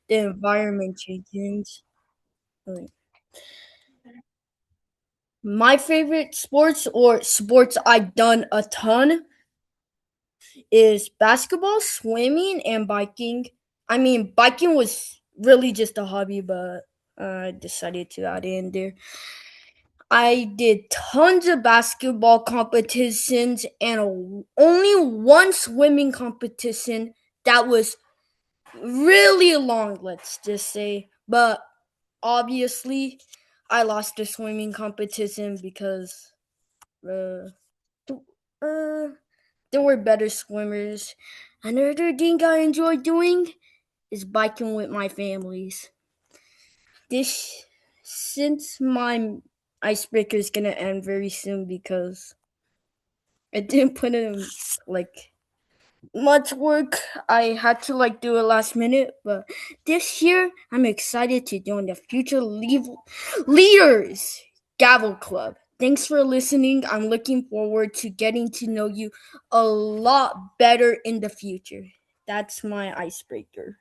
the environment changes. Like, my favorite sports or sports I've done a ton is basketball, swimming, and biking. I mean, biking was really just a hobby, but I decided to add it in there. I did tons of basketball competitions and only one swimming competition that was really long, let's just say. But obviously, I lost the swimming competition because uh, uh, there were better swimmers. Another thing I enjoy doing is biking with my families. This since my icebreaker is gonna end very soon because I didn't put in like much work. I had to do it last minute, but this year I'm excited to join the future Leaders Gavel Club. Thanks for listening. I'm looking forward to getting to know you a lot better in the future. That's my icebreaker.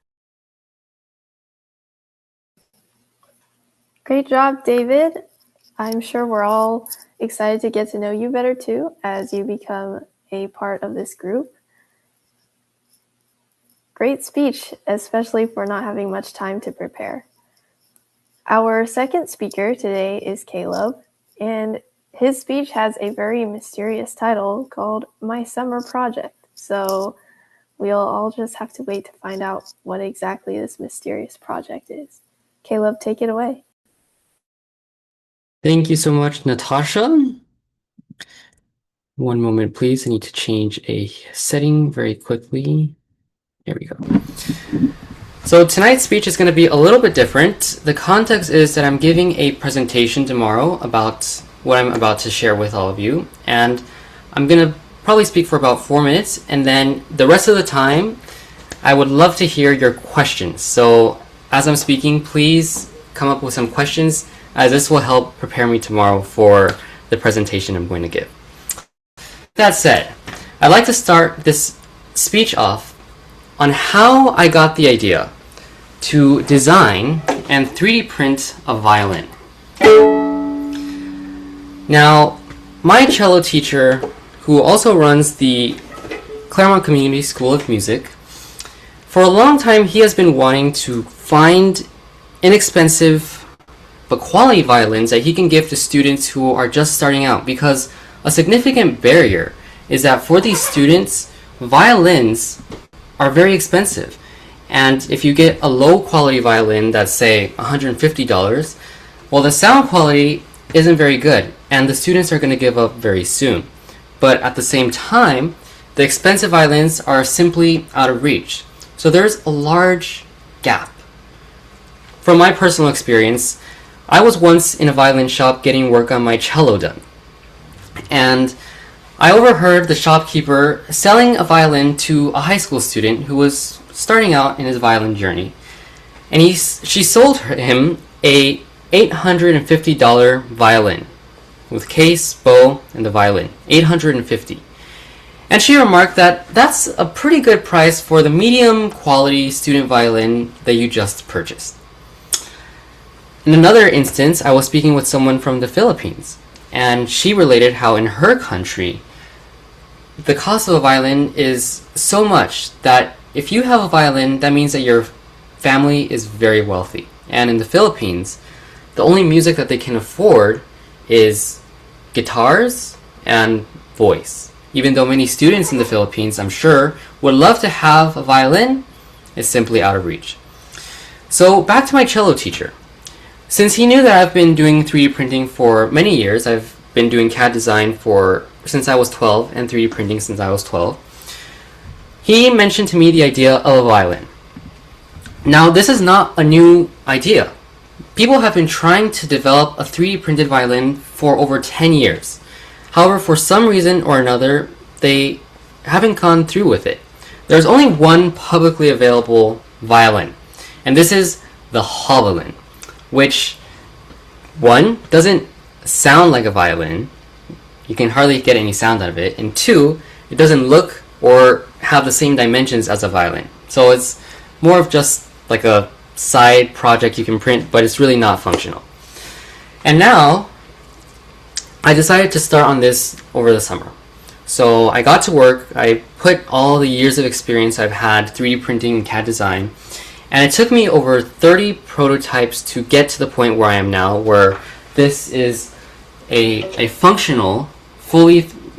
Great job, David. I'm sure we're all excited to get to know you better too as you become a part of this group. Great speech, especially for not having much time to prepare. Our second speaker today is Caleb, and his speech has a very mysterious title called My Summer Project. So we'll all just have to wait to find out what exactly this mysterious project is. Caleb, take it away. Thank you so much, Natasha. One moment, please. I need to change a setting very quickly. There we go. So tonight's speech is going to be a little bit different. The context is that I'm giving a presentation tomorrow about what I'm about to share with all of you. And I'm going to probably speak for about 4 minutes. And then the rest of the time, I would love to hear your questions. So as I'm speaking, please come up with some questions, as this will help prepare me tomorrow for the presentation I'm going to give. That said, I'd like to start this speech off on how I got the idea to design and 3D print a violin. Now, my cello teacher, who also runs the Claremont Community School of Music, for a long time he has been wanting to find inexpensive but quality violins that he can give to students who are just starting out, because a significant barrier is that for these students, violins are very expensive. And if you get a low quality violin that's say $150, well, the sound quality isn't very good and the students are going to give up very soon. But at the same time, the expensive violins are simply out of reach. So there's a large gap. From my personal experience, I was once in a violin shop getting work on my cello done. And I overheard the shopkeeper selling a violin to a high school student who was starting out in his violin journey. And she sold him a $850 violin with case, bow, and the violin. $850. And she remarked that that's a pretty good price for the medium quality student violin that you just purchased. In another instance, I was speaking with someone from the Philippines, and she related how in her country, the cost of a violin is so much that if you have a violin, that means that your family is very wealthy. And in the Philippines, the only music that they can afford is guitars and voice. Even though many students in the Philippines, I'm sure, would love to have a violin, it's simply out of reach. So back to my cello teacher. Since he knew that I've been doing 3D printing for many years, I've been doing CAD design since I was 12 and 3D printing since I was 12, he mentioned to me the idea of a violin. Now, this is not a new idea. People have been trying to develop a 3D printed violin for over 10 years. However, for some reason or another, they haven't gone through with it. There's only one publicly available violin, and this is the Hovolin, which, one, doesn't sound like a violin. You can hardly get any sound out of it. And two, it doesn't look or have the same dimensions as a violin. So it's more of just like a side project you can print, but it's really not functional. And now I decided to start on this over the summer. So I got to work, I put all the years of experience I've had 3D printing and CAD design, and it took me over 30 prototypes to get to the point where I am now, where this is a functional,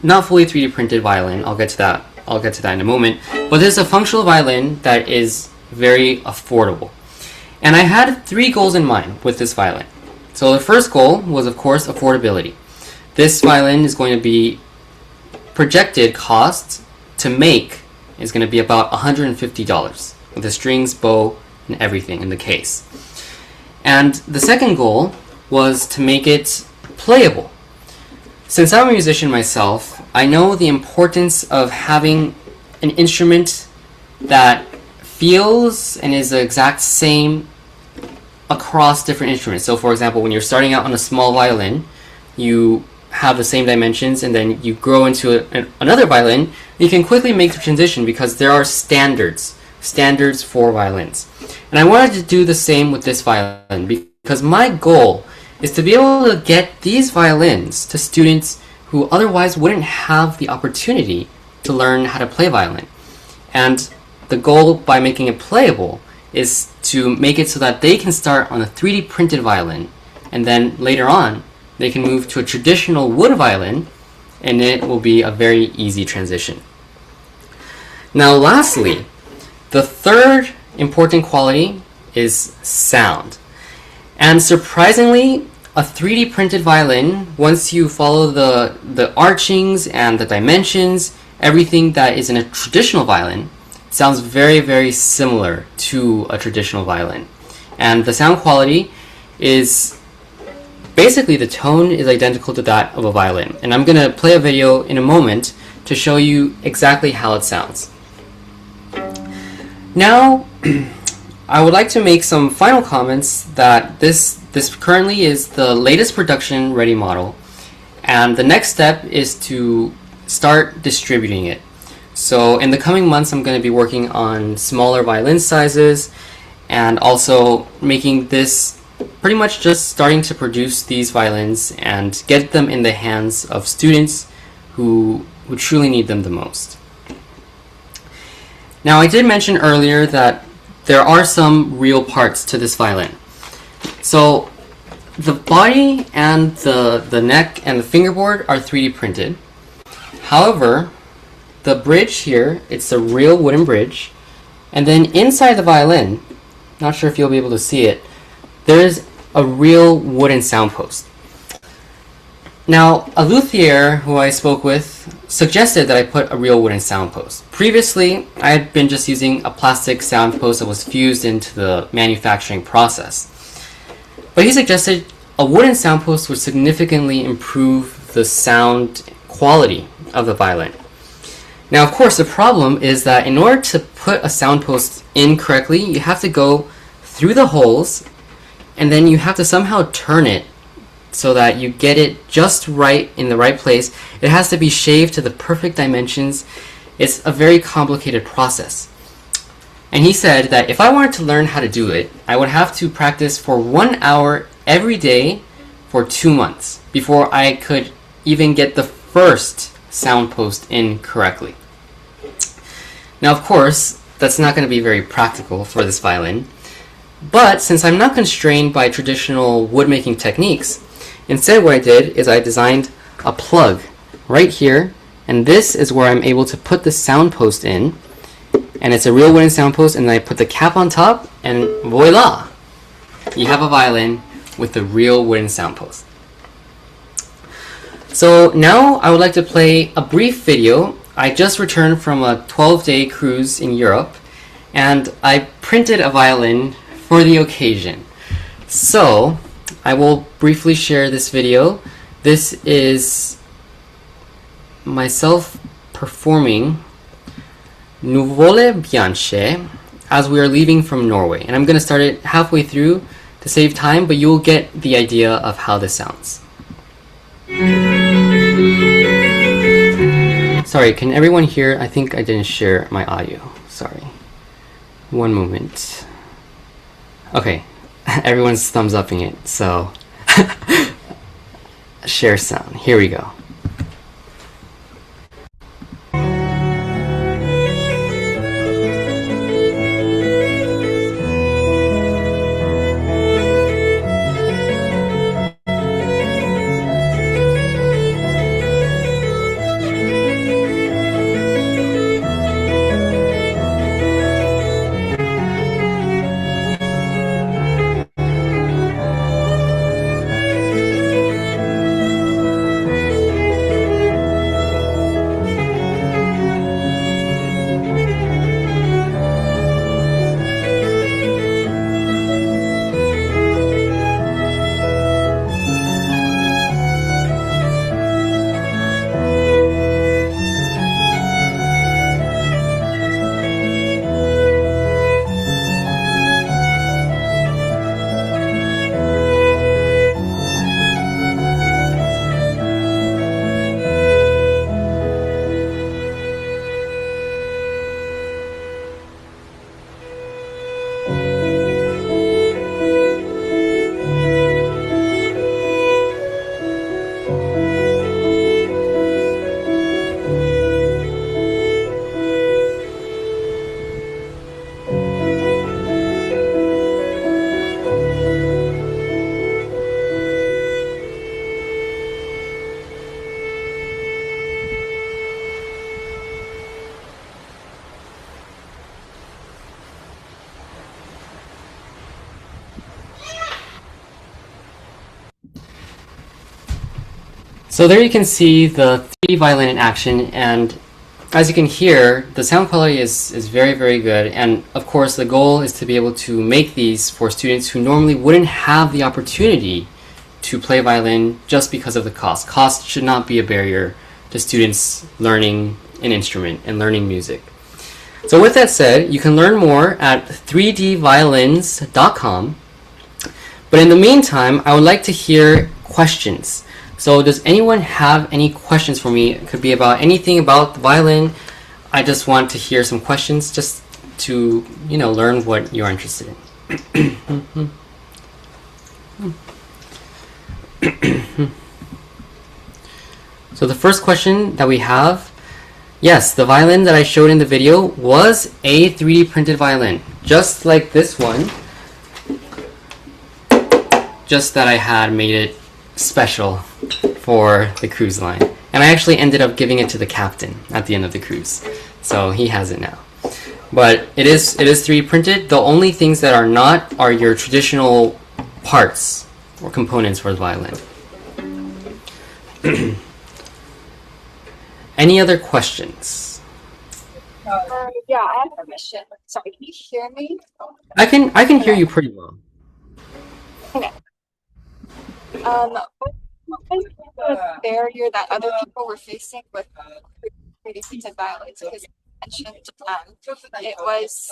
not fully 3D printed violin. I'll get to that in a moment. But this is a functional violin that is very affordable. And I had 3 goals in mind with this violin. So the first goal was, of course, affordability. This violin is going to be projected cost to make is going to be about $150 with the strings, bow, and everything in the case. And the second goal was to make it playable. Since I'm a musician myself, I know the importance of having an instrument that feels and is the exact same across different instruments. So for example, when you're starting out on a small violin, you have the same dimensions, and then you grow into another violin, you can quickly make the transition because there are standards for violins. And I wanted to do the same with this violin because my goal is to be able to get these violins to students who otherwise wouldn't have the opportunity to learn how to play violin. And the goal by making it playable is to make it so that they can start on a 3D printed violin, and then later on they can move to a traditional wood violin, and it will be a very easy transition. Now lastly, the third important quality is sound. And surprisingly, a 3D printed violin, once you follow the archings and the dimensions, everything that is in a traditional violin, sounds very, very similar to a traditional violin. And the sound quality is basically, the tone is identical to that of a violin. And I'm going to play a video in a moment to show you exactly how it sounds. Now, I would like to make some final comments that this currently is the latest production ready model, and the next step is to start distributing it. So in the coming months, I'm going to be working on smaller violin sizes and also making this pretty much just starting to produce these violins and get them in the hands of students who truly need them the most. Now, I did mention earlier that there are some real parts to this violin. So the body and the neck and the fingerboard are 3D printed. However, the bridge here, it's a real wooden bridge. And then inside the violin, not sure if you'll be able to see it, there is a real wooden sound post. Now, a luthier who I spoke with suggested that I put a real wooden sound post. Previously, I had been just using a plastic sound post that was fused into the manufacturing process. But he suggested a wooden sound post would significantly improve the sound quality of the violin. Now, of course, the problem is that in order to put a sound post in correctly, you have to go through the holes, and then you have to somehow turn it so that you get it just right in the right place. It has to be shaved to the perfect dimensions. It's a very complicated process. And he said that if I wanted to learn how to do it, I would have to practice for 1 hour every day for 2 months before I could even get the first sound post in correctly. Now, of course, that's not going to be very practical for this violin. But since I'm not constrained by traditional wood-making techniques, instead what I did is I designed a plug right here, and this is where I'm able to put the sound post in, and it's a real wooden sound post, and then I put the cap on top, and voila! You have a violin with the real wooden sound post. So now I would like to play a brief video. I just returned from a 12-day cruise in Europe, and I printed a violin for the occasion. So I will briefly share this video. This is myself performing Nuvole Bianche as we are leaving from Norway. And I'm going to start it halfway through to save time, but you'll get the idea of how this sounds. Sorry, can everyone hear? I think I didn't share my audio. Sorry. One moment. Okay, everyone's thumbs upping it, so share sound. Here we go. So there you can see the 3D violin in action, and as you can hear, the sound quality is very, very good. And of course, the goal is to be able to make these for students who normally wouldn't have the opportunity to play violin just because of the cost. Cost should not be a barrier to students learning an instrument and learning music. So with that said, you can learn more at 3dviolins.com. But in the meantime, I would like to hear questions. So does anyone have any questions for me? It could be about anything about the violin. I just want to hear some questions just to, learn what you're interested in. So the first question that we have, yes, the violin that I showed in the video was a 3D printed violin, just like this one, just that I had made it special for the cruise line. And I actually ended up giving it to the captain at the end of the cruise. So he has it now. But it is 3D printed. The only things that are not are your traditional parts or components for the violin. Any other questions? Yeah, I have a question. Sorry, can you hear me? I can hear you pretty well. Okay. What was the barrier that other people were facing with 3D printed violins? Because you mentioned it was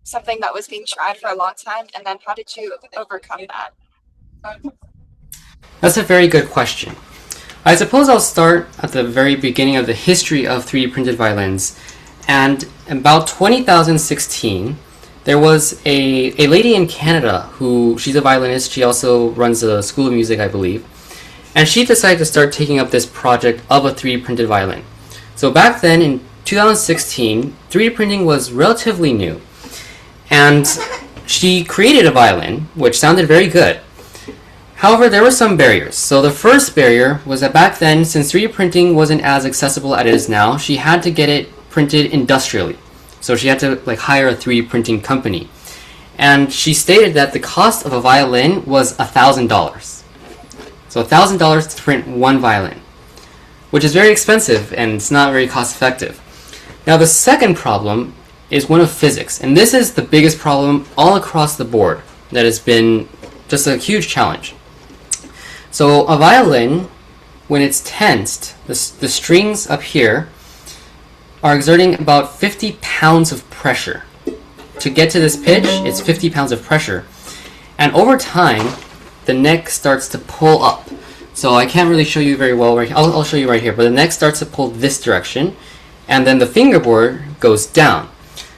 something that was being tried for a long time, and then how did you overcome that? That's a very good question. I suppose I'll start at the very beginning of the history of 3D printed violins. And about 2016, there was a lady in Canada who, she's a violinist, she also runs a school of music, I believe. And she decided to start taking up this project of a 3D printed violin. So back then in 2016, 3D printing was relatively new. And she created a violin, which sounded very good. However, there were some barriers. So the first barrier was that back then, since 3D printing wasn't as accessible as it is now, she had to get it printed industrially. So she had to hire a 3D printing company. And she stated that the cost of a violin was $1,000. So $1,000 to print one violin, which is very expensive and it's not very cost effective. Now the second problem is one of physics. And this is the biggest problem all across the board that has been just a huge challenge. So a violin, when it's tensed, the strings up here are exerting about 50 pounds of pressure. To get to this pitch, it's 50 pounds of pressure. And over time, the neck starts to pull up. So I can't really show you very well right here. I'll show you right here. But the neck starts to pull this direction, and then the fingerboard goes down.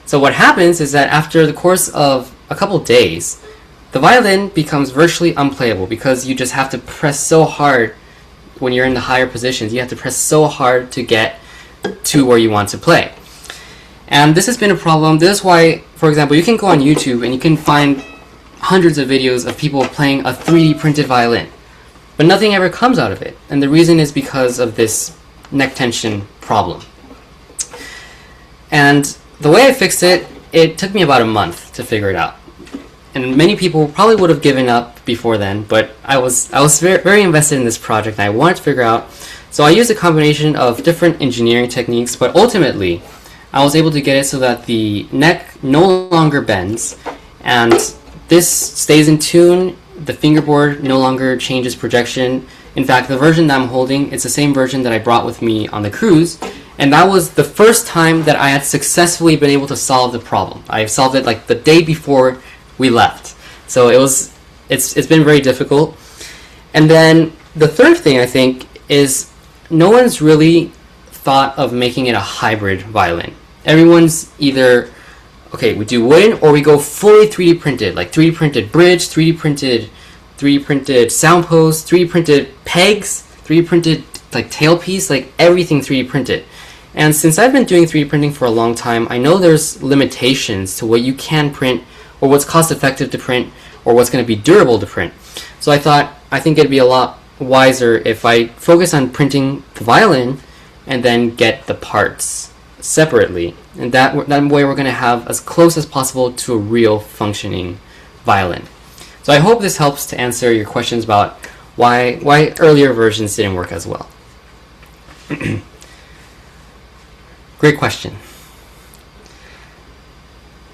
So what happens is that after the course of a couple days, the violin becomes virtually unplayable because you just have to press so hard when you're in the higher positions. You have to press so hard to get to where you want to play. And this has been a problem. This is why, for example, you can go on YouTube and you can find hundreds of videos of people playing a 3D printed violin, but nothing ever comes out of it. And the reason is because of this neck tension problem. And the way I fixed it, it took me about a month to figure it out. And many people probably would have given up before then, but I was very, very invested in this project and I wanted to figure out. So I used a combination of different engineering techniques, but ultimately I was able to get it so that the neck no longer bends and this stays in tune. The fingerboard no longer changes projection. In fact, the version that I'm holding, it's the same version that I brought with me on the cruise, and that was the first time that I had successfully been able to solve the problem. I solved it like the day before we left. So it's been very difficult. And then the third thing I think is no one's really thought of making it a hybrid violin. Everyone's either, okay, we do wooden or we go fully 3D printed, like 3D printed bridge, 3D printed sound post, 3D printed pegs, 3D printed like tailpiece, like everything 3D printed. And since I've been doing 3D printing for a long time, I know there's limitations to what you can print or what's cost effective to print or what's going to be durable to print. So I think it'd be a lot wiser if I focus on printing the violin and then get the parts separately. And that way we're going to have as close as possible to a real functioning violin. So I hope this helps to answer your questions about why earlier versions didn't work as well. Great question.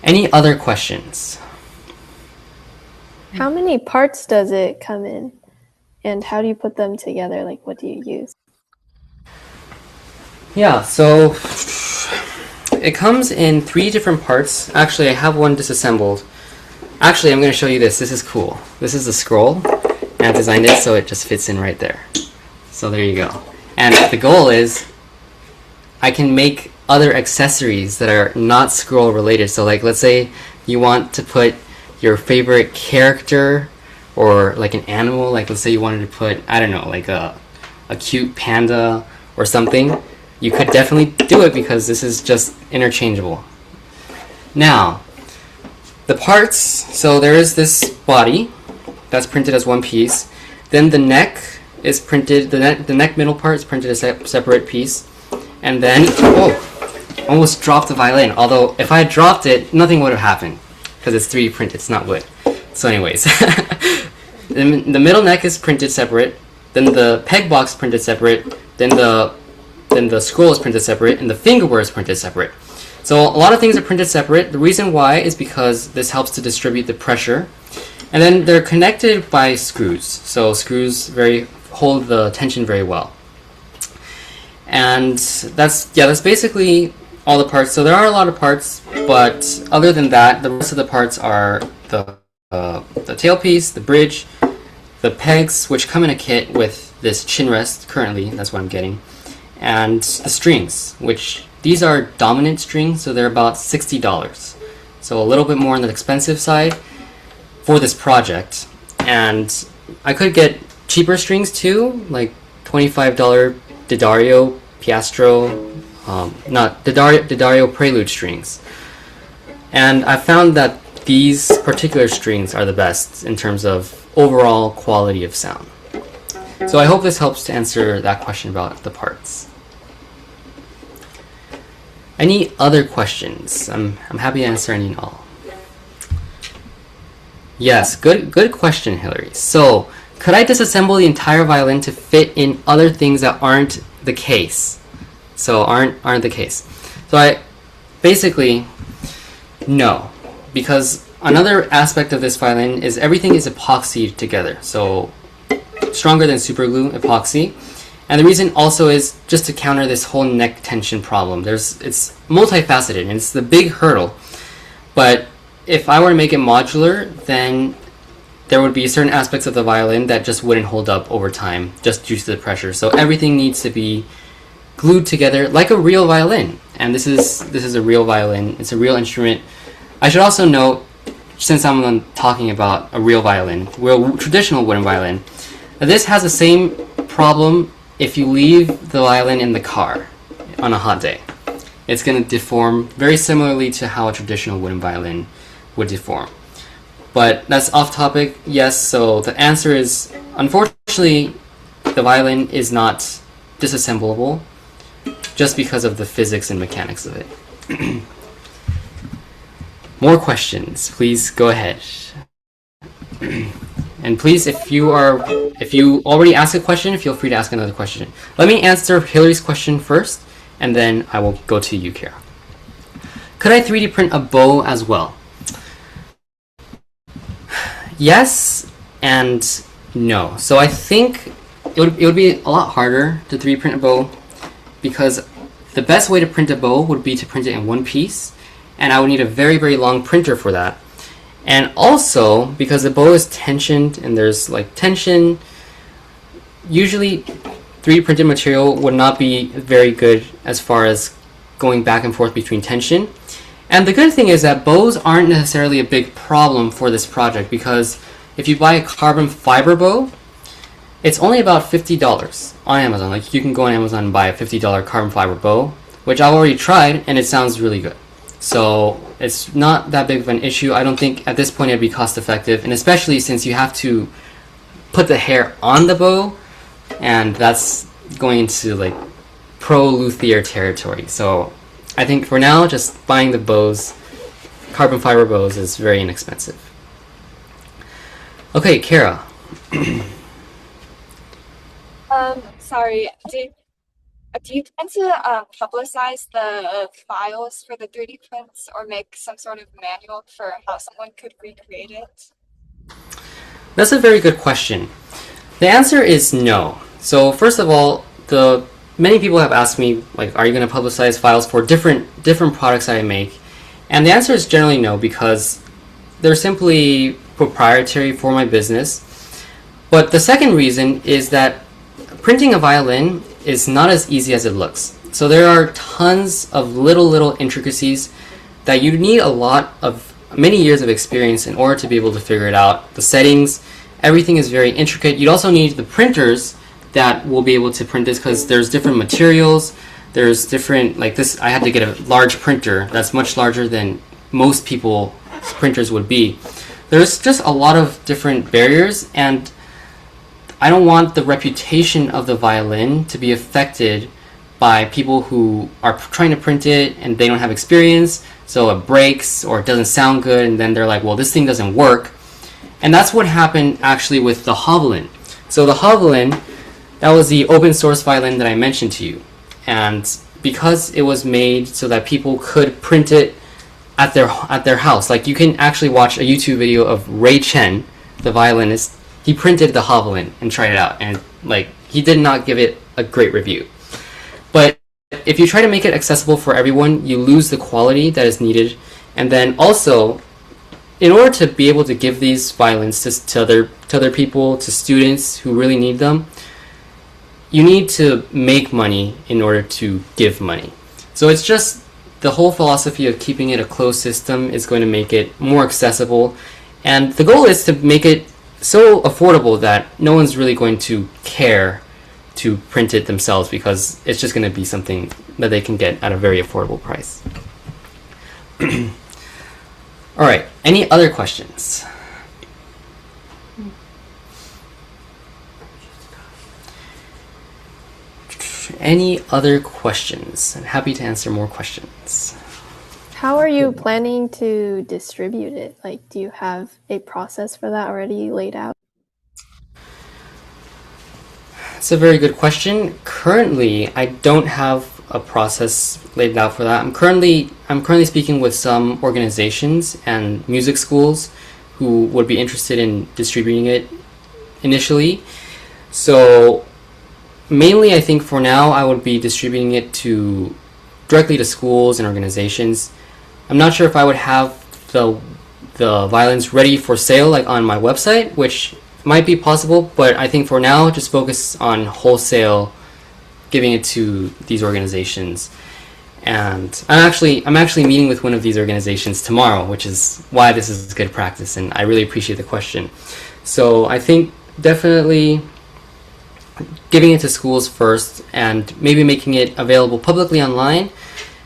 Any other questions? How many parts does it come in? And how do you put them together? Like, what do you use? Yeah, so it comes in 3 different parts. Actually, I have one disassembled. Actually, I'm going to show you this. This is cool. This is a scroll, and I designed it so it just fits in right there. So there you go. And the goal is I can make other accessories that are not scroll related. So like, let's say you want to put your favorite character or like an animal, like let's say you wanted to put, I don't know, like a cute panda or something, you could definitely do it because this is just interchangeable. Now, the parts, so there is this body that's printed as one piece, then the neck is printed, the neck middle part is printed as a separate piece, and then, oh, almost dropped the violin, although if I had dropped it, nothing would have happened because it's 3D printed, it's not wood. So anyways, the middle neck is printed separate, then the peg box is printed separate, then the scroll is printed separate, and the fingerboard is printed separate. So a lot of things are printed separate. The reason why is because this helps to distribute the pressure. And then they're connected by screws. So screws hold the tension very well. And that's basically all the parts. So there are a lot of parts, but other than that, the rest of the parts are the tailpiece, the bridge, the pegs, which come in a kit with this chin rest currently, that's what I'm getting, and the strings, which these are dominant strings, so they're about $60. So a little bit more on the expensive side for this project. And I could get cheaper strings too, like $25 D'Addario Piastro, not D'Addario Prelude strings. And I found that these particular strings are the best in terms of overall quality of sound. So I hope this helps to answer that question about the parts. Any other questions? I'm happy to answer any and all. Yes, good question, Hillary. So, could I disassemble the entire violin to fit in other things that aren't the case? So aren't the case. So I basically no, because another aspect of this violin is everything is epoxied together. So stronger than super glue epoxy. And the reason also is just to counter this whole neck tension problem. It's multifaceted and it's the big hurdle. But if I were to make it modular, then there would be certain aspects of the violin that just wouldn't hold up over time just due to the pressure. So everything needs to be glued together like a real violin. And this is a real violin. It's a real instrument. I should also note, since I'm talking about a real violin, real traditional wooden violin, this has the same problem if you leave the violin in the car on a hot day. It's going to deform very similarly to how a traditional wooden violin would deform. But that's off topic, yes, so the answer is, unfortunately, the violin is not disassemblable just because of the physics and mechanics of it. More questions, please go ahead. And please, if you already asked a question, feel free to ask another question. Let me answer Hillary's question first, and then I will go to you, Kara. Could I 3D print a bow as well? Yes and no. So I think it would be a lot harder to 3D print a bow, because the best way to print a bow would be to print it in one piece, and I would need a very, very long printer for that. And also, because the bow is tensioned and there's like tension, usually 3D printed material would not be very good as far as going back and forth between tension. And the good thing is that bows aren't necessarily a big problem for this project, because if you buy a carbon fiber bow, it's only about $50 on Amazon. Like, you can go on Amazon and buy a $50 carbon fiber bow, which I've already tried, and it sounds really good. So it's not that big of an issue. I don't think at this point it'd be cost effective, and especially since you have to put the hair on the bow, and that's going into like pro luthier territory. So I think for now, just buying the bows, carbon fiber bows, is very inexpensive. Okay, Kara. Sorry. Do you plan to publicize the files for the 3D prints, or make some sort of manual for how someone could recreate it? That's a very good question. The answer is no. So first of all, many people have asked me, like, are you going to publicize files for different products that I make? And the answer is generally no, because they're simply proprietary for my business. But the second reason is that printing a violin is not as easy as it looks. So there are tons of little intricacies that you need many years of experience in order to be able to figure it out. The settings, everything is very intricate. You'd also need the printers that will be able to print this, because there's different materials, there's different, like this, I had to get a large printer that's much larger than most people's printers would be. There's just a lot of different barriers, and I don't want the reputation of the violin to be affected by people who are trying to print it and they don't have experience, so it breaks or it doesn't sound good, and then they're like, well, this thing doesn't work. And that's what happened actually with the Hovlin. So the Hovlin, that was the open source violin that I mentioned to you. And because it was made so that people could print it at their house, like you can actually watch a YouTube video of Ray Chen, the violinist. He printed the Hovlin and tried it out, and like he did not give it a great review. But if you try to make it accessible for everyone, you lose the quality that is needed. And then also, in order to be able to give these violins to other people, to students who really need them, you need to make money in order to give money. So it's just the whole philosophy of keeping it a closed system is going to make it more accessible. And the goal is to make it so affordable that no one's really going to care to print it themselves, because it's just going to be something that they can get at a very affordable price. All right, any other questions? Any other questions? I'm happy to answer more questions. How are you planning to distribute it? Like, do you have a process for that already laid out? That's a very good question. Currently, I don't have a process laid out for that. I'm currently speaking with some organizations and music schools who would be interested in distributing it initially. So mainly, I think for now, I would be distributing it directly to schools and organizations. I'm not sure if I would have the violins ready for sale, like on my website, which might be possible, but I think for now, just focus on wholesale, giving it to these organizations. And I'm actually meeting with one of these organizations tomorrow, which is why this is good practice, and I really appreciate the question. So I think definitely giving it to schools first and maybe making it available publicly online.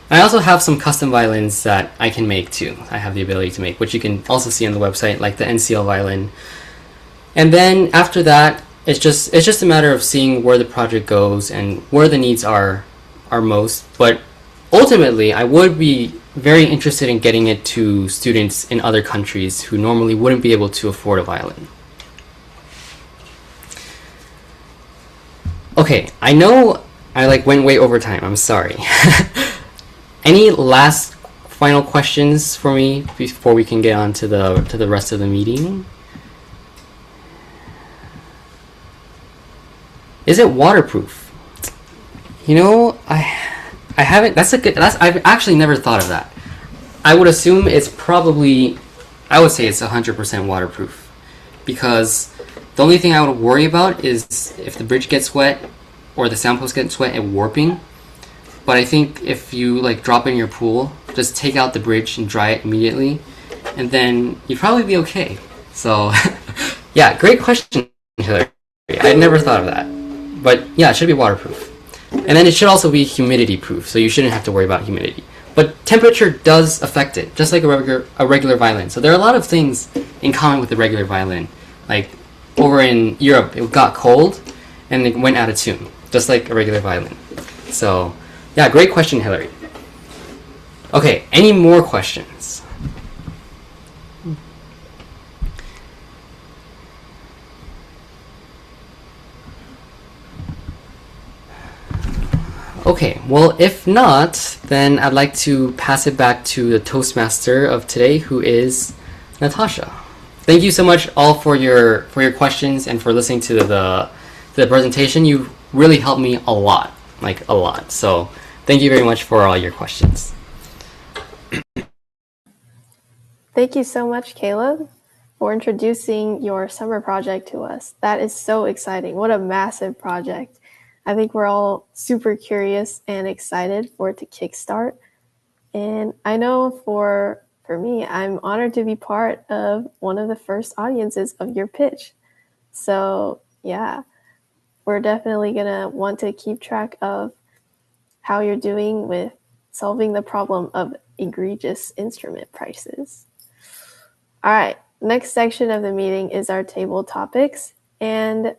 I also have some custom violins that I can make too. I have the ability to make, which you can also see on the website, like the NCL violin. And then after that, it's just a matter of seeing where the project goes and where the needs are most. But ultimately, I would be very interested in getting it to students in other countries who normally wouldn't be able to afford a violin. Okay, I know I went way over time. I'm sorry. Any last final questions for me before we can get on to the rest of the meeting? Is it waterproof? You know, I haven't. I've actually never thought of that. I would assume it's probably. I would say it's 100% waterproof, because the only thing I would worry about is if the bridge gets wet or the sound post gets wet and warping. But I think if you drop it in your pool, just take out the bridge and dry it immediately, and then you'd probably be okay. So, yeah, great question, Hillary. I'd never thought of that. But yeah, it should be waterproof. And then it should also be humidity proof, so you shouldn't have to worry about humidity. But temperature does affect it, just like a regular violin. So there are a lot of things in common with the regular violin. Like over in Europe, it got cold and it went out of tune, just like a regular violin. So yeah, great question, Hillary. Okay, any more questions? Okay, well, if not, then I'd like to pass it back to the Toastmaster of today, who is Natasha. Thank you so much all for your questions and for listening to the presentation. You really helped me a lot, a lot. So thank you very much for all your questions. Thank you so much, Caleb, for introducing your summer project to us. That is so exciting. What a massive project. I think we're all super curious and excited for it to kickstart. And I know for me, I'm honored to be part of one of the first audiences of your pitch. So yeah, we're definitely going to want to keep track of how you're doing with solving the problem of egregious instrument prices. All right, next section of the meeting is our table topics. And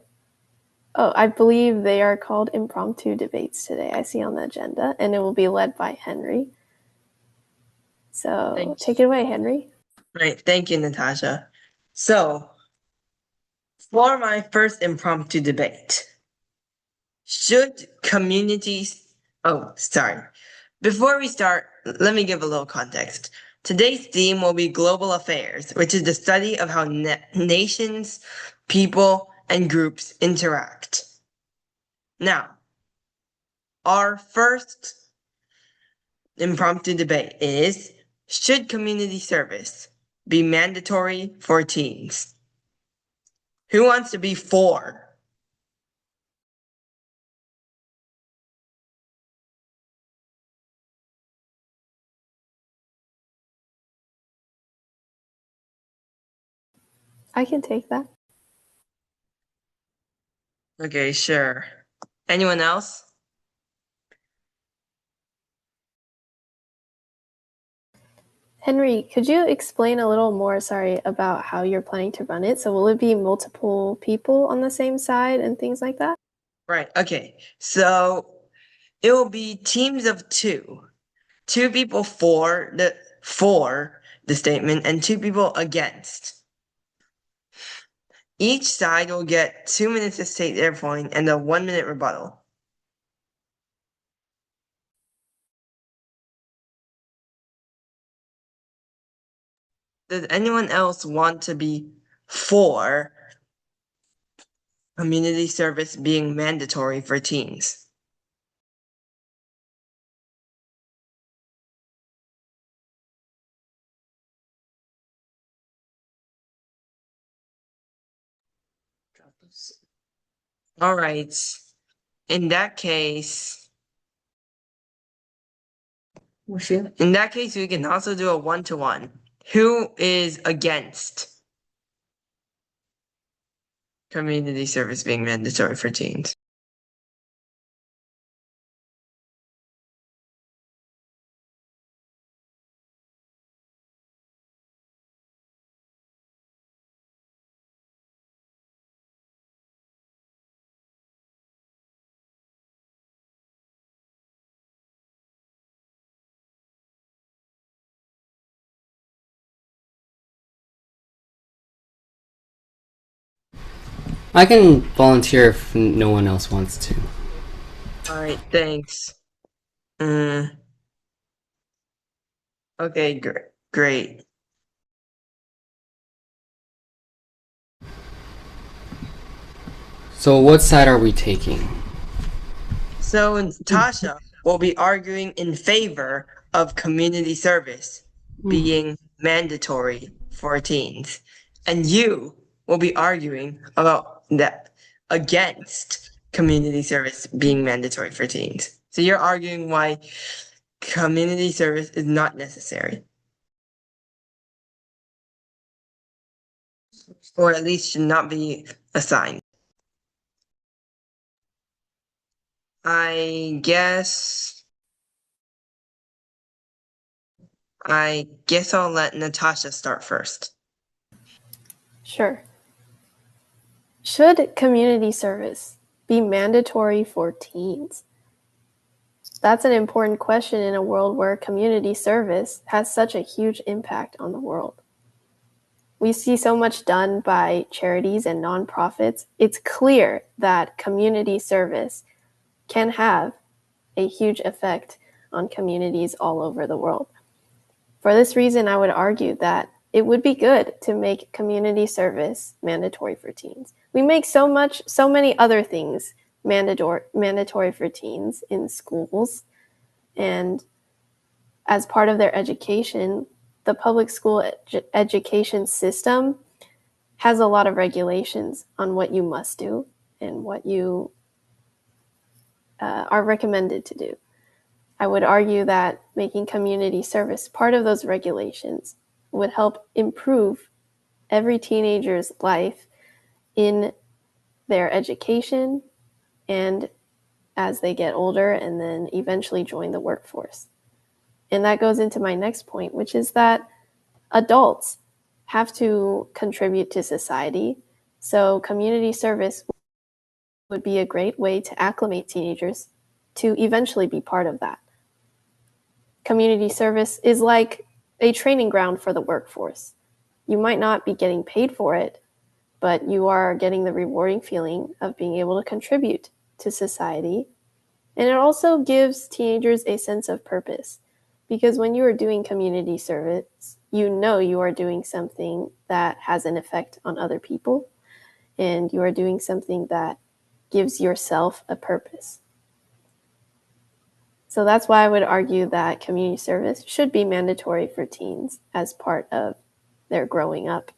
I believe they are called impromptu debates today, I see on the agenda, and it will be led by Henry. So take it away, Henry. Right, thank you, Natasha. So, for my first impromptu debate, should communities... Oh, sorry. Before we start, let me give a little context. Today's theme will be global affairs, which is the study of how nations, people, and groups interact. Now, our first impromptu debate is, should community service be mandatory for teens? Who wants to be for? I can take that. Okay, sure. Anyone else? Henry, could you explain a little more, about how you're planning to run it? So will it be multiple people on the same side and things like that? Right, okay. So it will be teams of two. Two people for the statement and two people against. Each side will get 2 minutes to state their point and a 1 minute rebuttal. Does anyone else want to be for community service being mandatory for teens? All right. In that case, In that case, we can also do a 1-to-1. Who is against community service being mandatory for teens? I can volunteer if no one else wants to. All right, thanks. Okay, great. So what side are we taking? So Natasha will be arguing in favor of community service being mandatory for teens. And you will be arguing about that against community service being mandatory for teens. So you're arguing why community service is not necessary. Or at least should not be assigned. I guess I'll let Natasha start first. Sure. Should community service be mandatory for teens? That's an important question in a world where community service has such a huge impact on the world. We see so much done by charities and nonprofits. It's clear that community service can have a huge effect on communities all over the world. For this reason, I would argue that it would be good to make community service mandatory for teens. We make so many other things mandatory for teens in schools, and as part of their education, the public school education system has a lot of regulations on what you must do and what you are recommended to do. I would argue that making community service part of those regulations would help improve every teenager's life in their education and as they get older and then eventually join the workforce. And that goes into my next point, which is that adults have to contribute to society. So community service would be a great way to acclimate teenagers to eventually be part of that. Community service is like a training ground for the workforce. You might not be getting paid for it, but you are getting the rewarding feeling of being able to contribute to society. And it also gives teenagers a sense of purpose, because when you are doing community service, you know you are doing something that has an effect on other people, and you are doing something that gives yourself a purpose. So that's why I would argue that community service should be mandatory for teens as part of their growing up.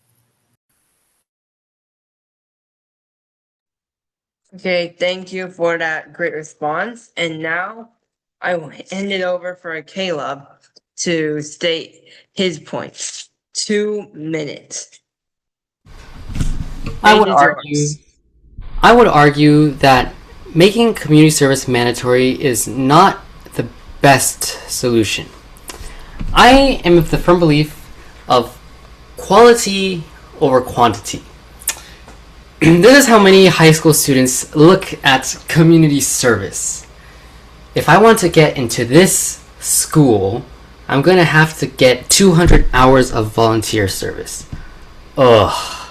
Okay, thank you for that great response. And now I will hand it over for Caleb to state his points. 2 minutes. I would argue that making community service mandatory is not the best solution. I am of the firm belief of quality over quantity. This is how many high school students look at community service. If I want to get into this school, I'm going to have to get 200 hours of volunteer service. Ugh.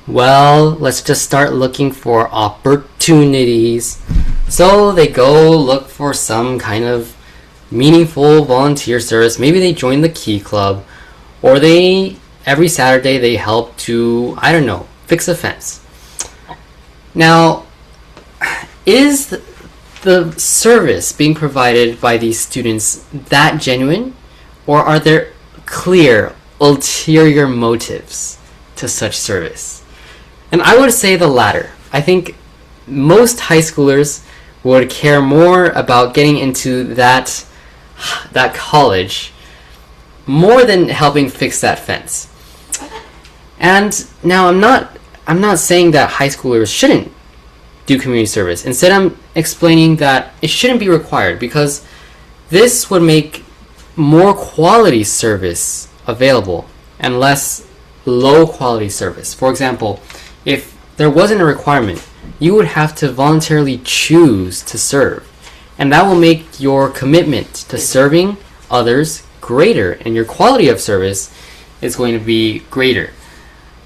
Well, let's just start looking for opportunities. So they go look for some kind of meaningful volunteer service. Maybe they join the Key Club, or every Saturday they help to, I don't know, fix a fence. Now, is the service being provided by these students that genuine, or are there clear ulterior motives to such service? And I would say the latter. I think most high schoolers would care more about getting into that that college more than helping fix that fence. And now I'm not saying that high schoolers shouldn't do community service. Instead, I'm explaining that it shouldn't be required because this would make more quality service available and less low quality service. For example, if there wasn't a requirement, you would have to voluntarily choose to serve. And that will make your commitment to serving others greater, and your quality of service is going to be greater.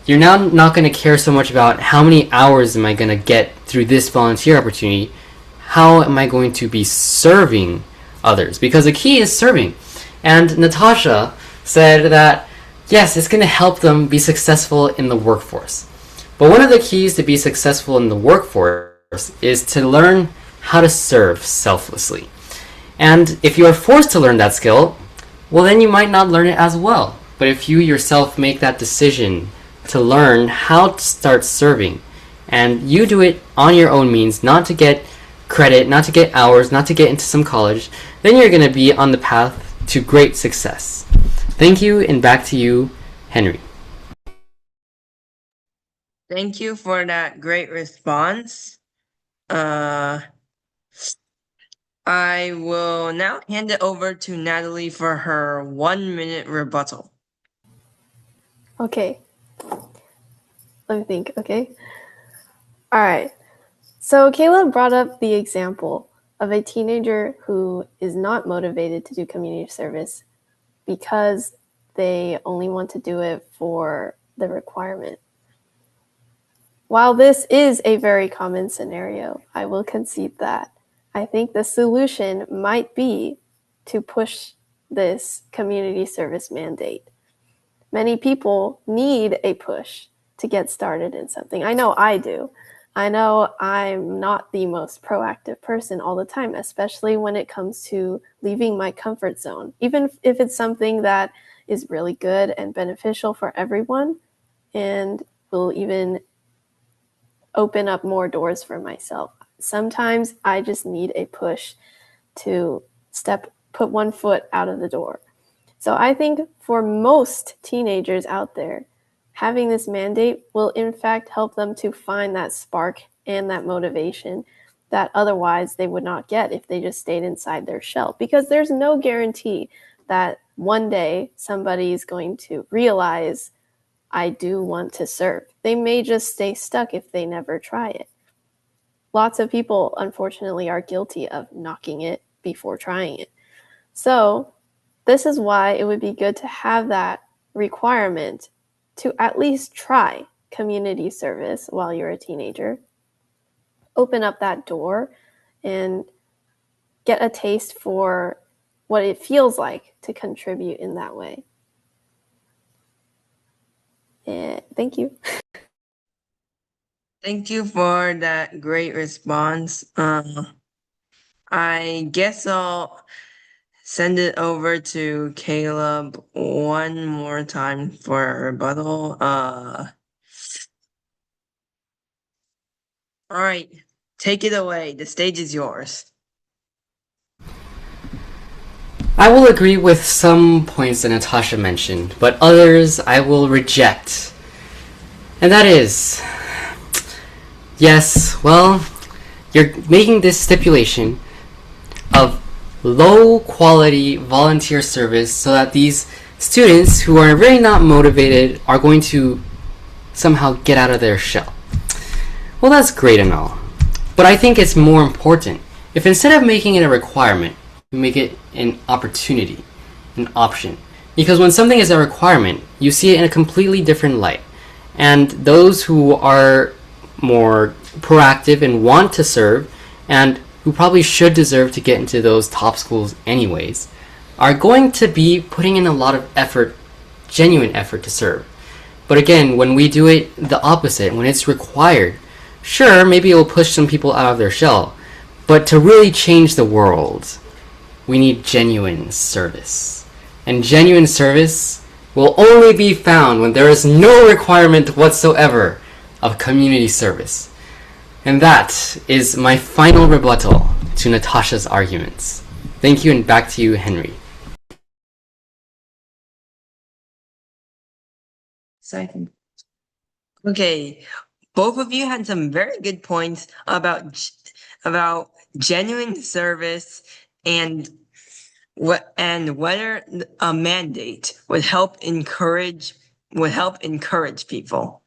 You're now not going to care so much about how many hours am I going to get through this volunteer opportunity. How am I going to be serving others? Because the key is serving. And Natasha said that, yes, it's going to help them be successful in the workforce. But one of the keys to be successful in the workforce is to learn how to serve selflessly. And if you are forced to learn that skill, well, then you might not learn it as well. But if you yourself make that decision to learn how to start serving, and you do it on your own means, not to get credit, not to get hours, not to get into some college, then you're going to be on the path to great success. Thank you, and back to you, Henry. Thank you for that great response. I will now hand it over to Natalie for her 1-minute rebuttal. Okay. Let me think, okay? All right. So Caleb brought up the example of a teenager who is not motivated to do community service because they only want to do it for the requirement. While this is a very common scenario, I will concede that. I think the solution might be to push this community service mandate. Many people need a push to get started in something. I know I do. I know I'm not the most proactive person all the time, especially when it comes to leaving my comfort zone. Even if it's something that is really good and beneficial for everyone and will even open up more doors for myself. Sometimes I just need a push to put one foot out of the door. So I think for most teenagers out there, having this mandate will in fact help them to find that spark and that motivation that otherwise they would not get if they just stayed inside their shell. Because there's no guarantee that one day somebody is going to realize, I do want to serve. They may just stay stuck if they never try it. Lots of people, unfortunately, are guilty of knocking it before trying it. So this is why it would be good to have that requirement to at least try community service while you're a teenager. Open up that door and get a taste for what it feels like to contribute in that way. And thank you. Thank you for that great response. I guess I'll send it over to Caleb one more time for a rebuttal. All right, take it away. The stage is yours. I will agree with some points that Natasha mentioned, but others I will reject. And that is, yes, well, you're making this stipulation of low quality volunteer service so that these students who are really not motivated are going to somehow get out of their shell. Well, that's great and all, but I think it's more important if instead of making it a requirement, you make it an opportunity, an option. Because when something is a requirement, you see it in a completely different light. And those who are more proactive and want to serve, and who probably should deserve to get into those top schools anyways, are going to be putting in a lot of effort, genuine effort to serve. But again, when we do it the opposite, when it's required, sure, maybe it will push some people out of their shell, but to really change the world, we need genuine service. And genuine service will only be found when there is no requirement whatsoever of community service. And that is my final rebuttal to Natasha's arguments. Thank you, and back to you, Henry. Okay, both of you had some very good points about genuine service and whether a mandate would help encourage people.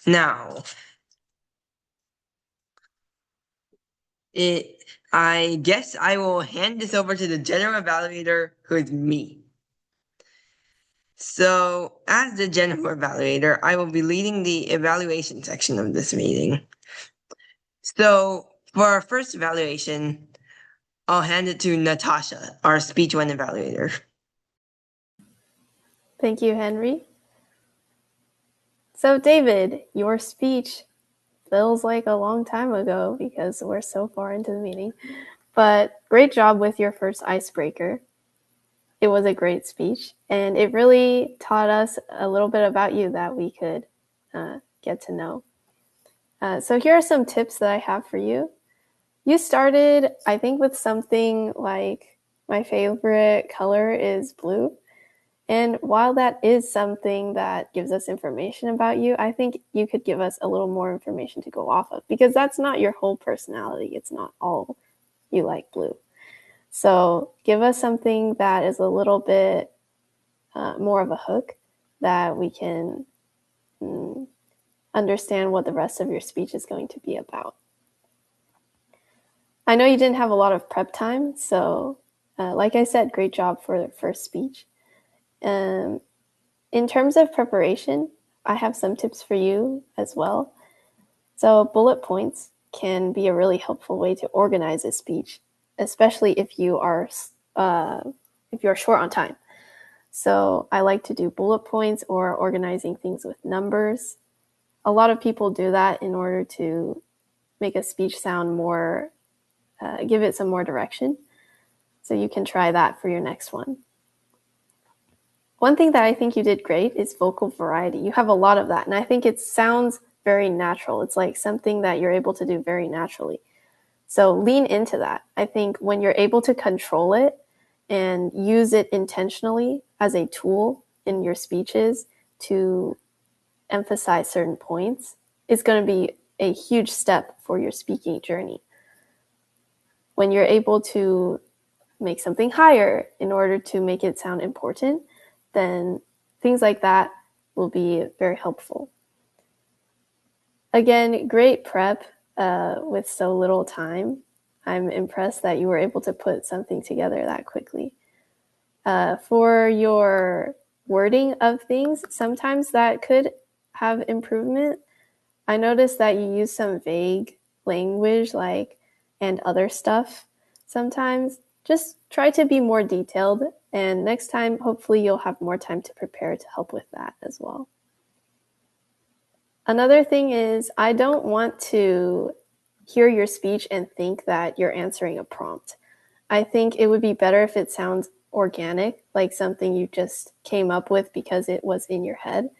Now, I guess I will hand this over to the general evaluator, who is me. So, as the general evaluator, I will be leading the evaluation section of this meeting. So, for our first evaluation, I'll hand it to Natasha, our speech one evaluator. Thank you, Henry. So, David, your speech feels like a long time ago because we're so far into the meeting. But great job with your first icebreaker. It was a great speech, and it really taught us a little bit about you that we could get to know. So here are some tips that I have for you. You started, I think, with something like, my favorite color is blue. And while that is something that gives us information about you, I think you could give us a little more information to go off of, because that's not your whole personality. It's not all you like blue. So give us something that is a little bit more of a hook that we can understand what the rest of your speech is going to be about. I know you didn't have a lot of prep time, so like I said, great job for the first speech. In terms of preparation, I have some tips for you as well. So bullet points can be a really helpful way to organize a speech, especially if you are short on time. So I like to do bullet points or organizing things with numbers. A lot of people do that in order to make a speech sound more, give it some more direction. So you can try that for your next one. One thing that I think you did great is vocal variety. You have a lot of that, and I think it sounds very natural. It's like something that you're able to do very naturally. So lean into that. I think when you're able to control it and use it intentionally as a tool in your speeches to emphasize certain points, it's going to be a huge step for your speaking journey. When you're able to make something higher in order to make it sound important, then things like that will be very helpful. Again, great prep with so little time. I'm impressed that you were able to put something together that quickly. For your wording of things, sometimes that could have improvement. I noticed that you use some vague language like "and other stuff" sometimes. Just try to be more detailed, and next time, hopefully you'll have more time to prepare to help with that as well. Another thing is, I don't want to hear your speech and think that you're answering a prompt. I think it would be better if it sounds organic, like something you just came up with because it was in your head.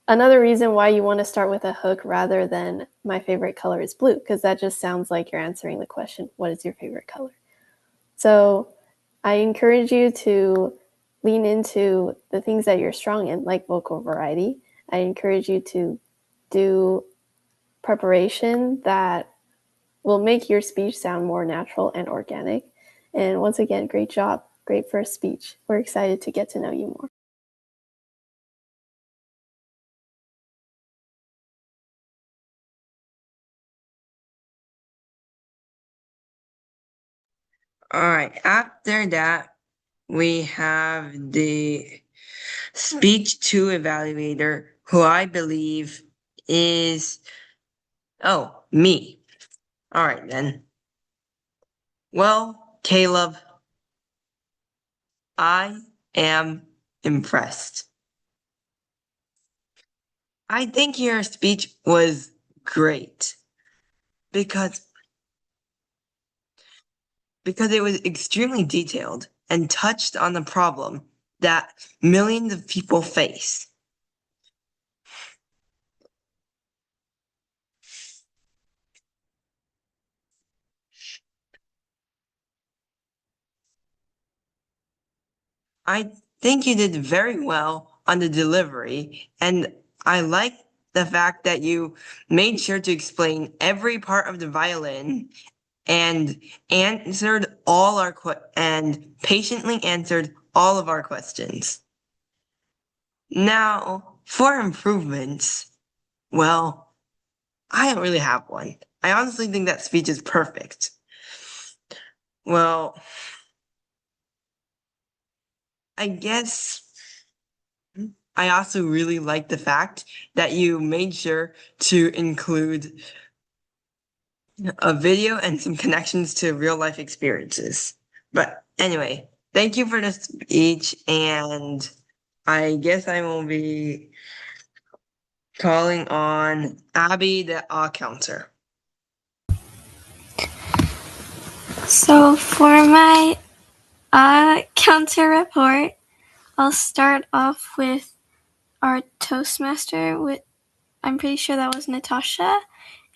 Another reason why you want to start with a hook rather than "my favorite color is blue," because that just sounds like you're answering the question, what is your favorite color? So I encourage you to lean into the things that you're strong in, like vocal variety. I encourage you to do preparation that will make your speech sound more natural and organic. And once again, great job. Great first speech. We're excited to get to know you more. All right, after that, we have the speech two evaluator, who I believe is, me. All right, then. Well, Caleb, I am impressed. I think your speech was great because it was extremely detailed and touched on the problem that millions of people face. I think you did very well on the delivery, and I like the fact that you made sure to explain every part of the violin and patiently answered all of our questions. Now, for improvements, well, I don't really have one. I honestly think that speech is perfect. Well, I guess I also really like the fact that you made sure to include a video and some connections to real life experiences. But anyway, thank you for the speech, and I guess I will be calling on Abby, the counter. So for my counter report, I'll start off with our Toastmaster. I'm pretty sure that was Natasha,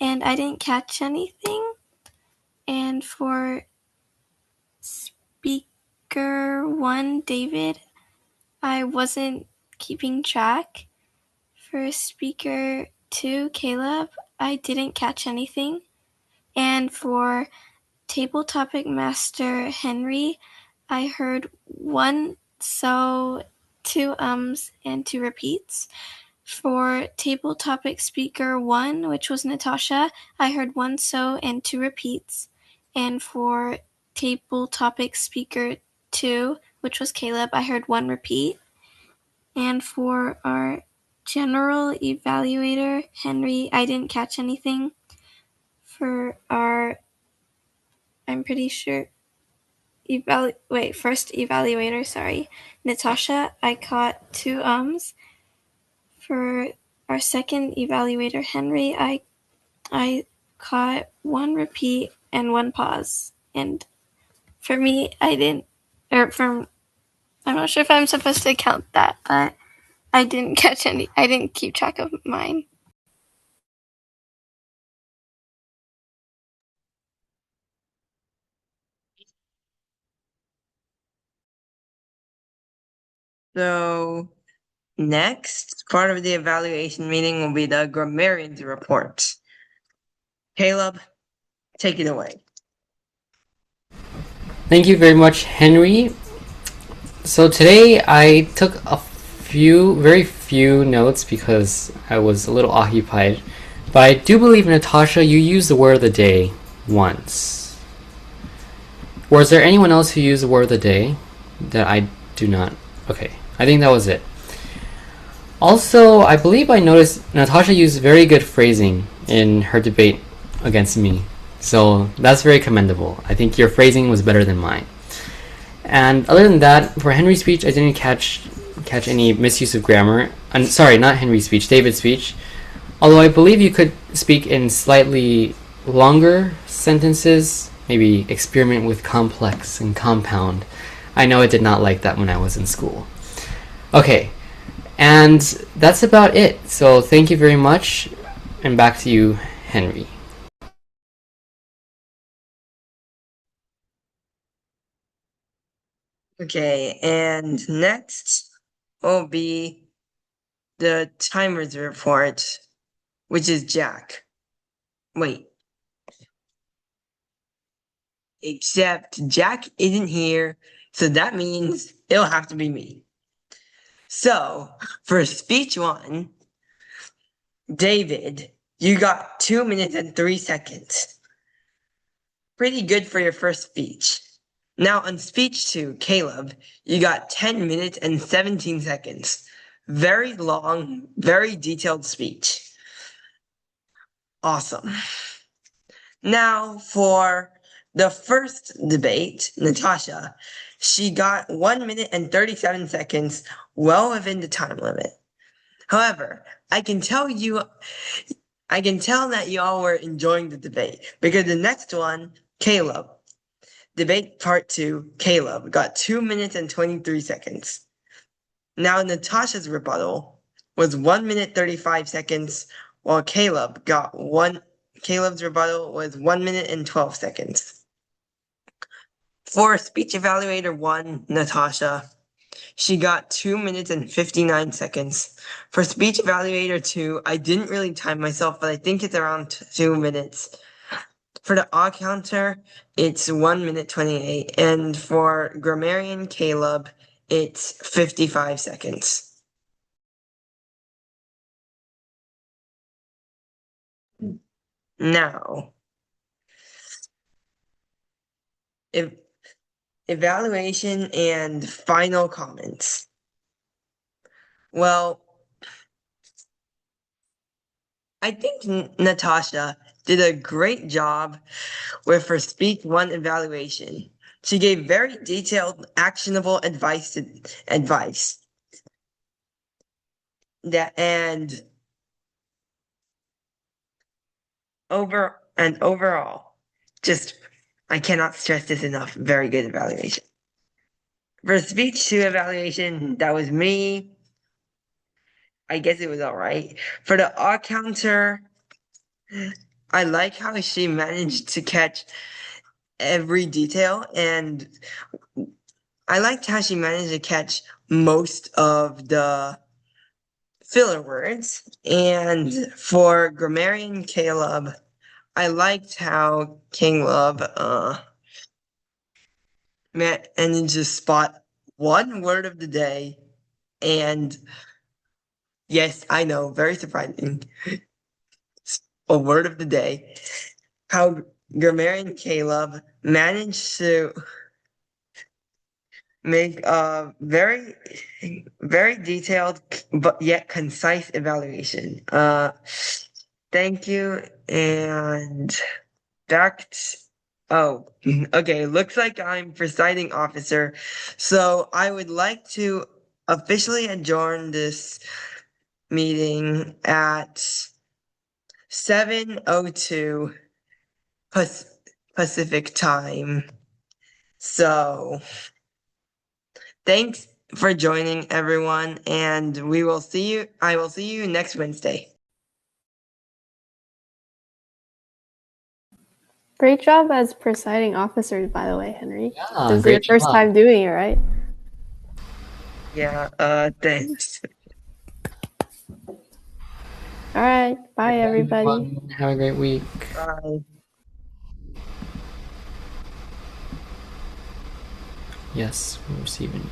and I didn't catch anything. And for speaker 1, David, I wasn't keeping track. For speaker 2, Caleb, I didn't catch anything. And for table topic master Henry, I heard 1 so, 2 and 2 repeats. For table topic speaker 1, which was Natasha, I heard 1 so and 2 repeats. And for table topic speaker 2, which was Caleb, I heard 1 repeat. And for our general evaluator, Henry, I didn't catch anything. For our, I'm pretty sure, first evaluator, Natasha, I caught 2 ums. For our second evaluator, Henry, I caught 1 repeat and 1 pause. And for me, I'm not sure if I'm supposed to count that, but I didn't keep track of mine. So, next part of the evaluation meeting will be the grammarian's report. Caleb, take it away. Thank you very much, Henry. So today I took very few notes because I was a little occupied. But I do believe, Natasha, you used the word of the day once. Was there anyone else who used the word of the day that I do not? Okay, I think that was it. Also, I believe I noticed Natasha used very good phrasing in her debate against me. So that's very commendable. I think your phrasing was better than mine. And other than that, for Henry's speech, I didn't catch any misuse of grammar. Sorry, not Henry's speech, David's speech. Although I believe you could speak in slightly longer sentences, maybe experiment with complex and compound. I know I did not like that when I was in school. Okay, and that's about it. So thank you very much, and back to you, Henry. Okay, and next will be the timer's report, which is Jack. Wait. Except Jack isn't here, so that means it'll have to be me. So, for speech 1, David, you got 2 minutes and 3 seconds. Pretty good for your first speech. Now on speech 2, Caleb, you got 10 minutes and 17 seconds. Very long, very detailed speech. Awesome. Now for the first debate, Natasha, she got 1 minute and 37 seconds, well within the time limit. However, I can tell that y'all were enjoying the debate because the next one, Caleb, debate part 2, Caleb got 2 minutes and 23 seconds. Now Natasha's rebuttal was 1 minute 35 seconds, while Caleb's rebuttal was 1 minute and 12 seconds. For speech evaluator 1, Natasha, she got 2 minutes and 59 seconds. For Speech Evaluator 2, I didn't really time myself, but I think it's around 2 minutes. For the odd counter, it's 1 minute 28. And for Grammarian Caleb, it's 55 seconds. Now, evaluation and final comments. Well, I think Natasha did a great job with her Speak 1 evaluation. She gave very detailed, actionable advice that overall, just I cannot stress this enough. Very good evaluation. For Speech 2 evaluation, that was me. I guess it was all right. For the odd counter, I like how she managed to catch every detail, and I liked how she managed to catch most of the filler words. And for Grammarian Caleb, I liked how Caleb managed to spot one word of the day, and yes, I know, very surprising. A word of the day. How Grammarian Caleb managed to make a very, very detailed but yet concise evaluation. Thank you, and okay. Looks like I'm presiding officer, so I would like to officially adjourn this meeting at 7:02 Pacific time. So, thanks for joining, everyone, and I will see you next Wednesday. Great job as presiding officer, by the way, Henry. Yeah, This is great your first job. time doing it, right? Yeah, thanks. All right. Bye, everybody. Everyone, have a great week. Bye. Yes, we're receiving.